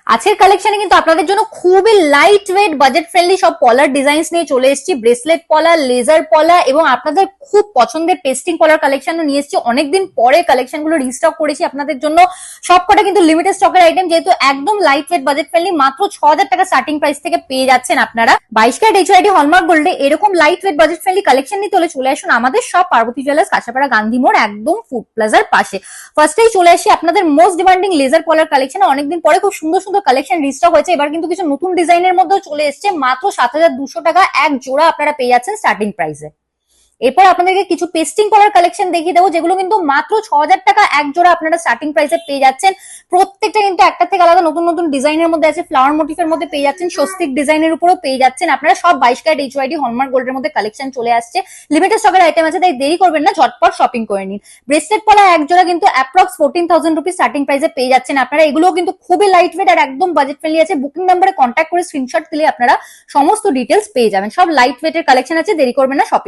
আজকের কালেকশনে কিন্তু আপনাদের জন্য খুবই লাইট ওয়েট বাজেট ফ্রেন্ডলি সব পলার ডিজাইনস নিয়ে চলে এসেছি। ব্রেসলেট পলা, লেজার পলা এবং আপনাদের খুব পছন্দের পেস্টিং পলার কালেকশনও নিয়ে এসেছি। অনেকদিন পরে কালেকশন গুলো রিস্টক করেছি আপনাদের জন্য। সবকটা কিন্তু লিমিটেড স্টকের আইটেম, যেহেতু একদম লাইট ওয়েট বাজেট ফ্রেন্ডলি, মাত্র ৬,০০০ টাকা স্টার্টিং প্রাইস থেকে পেয়ে যাচ্ছেন আপনারা। 22 ক্যারেট এইচআইডি হলমার্ক গোল্ডে এরকম light weight budget friendly collection নিয়ে চলে আসুন আমাদের সব পার্বতী জুয়েলার্স, কাঁচাপাড়া, গান্ধী মোড়, একদম ফুড প্লাজার পাশে। ফার্স্টেই চলে আসি আপনাদের মোস্ট ডিমান্ডিং লেজার পলার কালেকশনে। অনেকদিন পরে খুব সুন্দর সুন্দর কালেকশন রিস্টক হয়েছে। এবার কিন্তু কিছু নতুন ডিজাইনের মধ্যেও চলে এসেছে। মাত্র ৭,২০০ টাকা এক জোড়া আপনারা পেয়ে যাচ্ছেন স্টার্টিং প্রাইসে। এরপর আপনাদেরকে কিছু পেস্টিং কলার কালেকশন দেখিয়ে দেবো, যেগুলো কিন্তু মাত্র ৬,০০০ টাকা এক জোড়া আপনারা স্টার্টিং প্রাইসে পেয়ে যাচ্ছেন। প্রত্যেকটা কিন্তু একটা থেকে আলাদা নতুন নতুন ডিজাইনের মধ্যে আছে। ফ্লাওয়ার মোটিফের মধ্যে পেয়ে যাচ্ছেন, স্বস্তিক ডিজাইনের উপরেও পেয়ে যাচ্ছেন আপনারা। সব 22 ক্যারেট এইচওআইডি হলমার্ক গোল্ডের মধ্যে কালেকশন চলে আসছে। লিমিটেড স্টকের আইটেম আছে, তাই দেরি করবেন না, ঝটপট শপিং করে নিন। ব্রেসলেট পলা এক জোড়া কিন্তু অ্যাপ্রক্স 14,000 রুপিস স্টার্টিং প্রাইসে পেয়ে যাচ্ছেন আপনারা। এগুলো কিন্তু খুবই লাইট ওয়েট আর একদম বাজেট ফ্রেন্ডলি আছে। বুকিং নাম্বারে কন্ট্যাক্ট করে স্ক্রিনশট দিলে আপনারা সমস্ত ডিটেলস পেয়ে যাবেন। সব লাইট ওয়েটের কালেকশন আছে, দেরি করবেন না, শপিং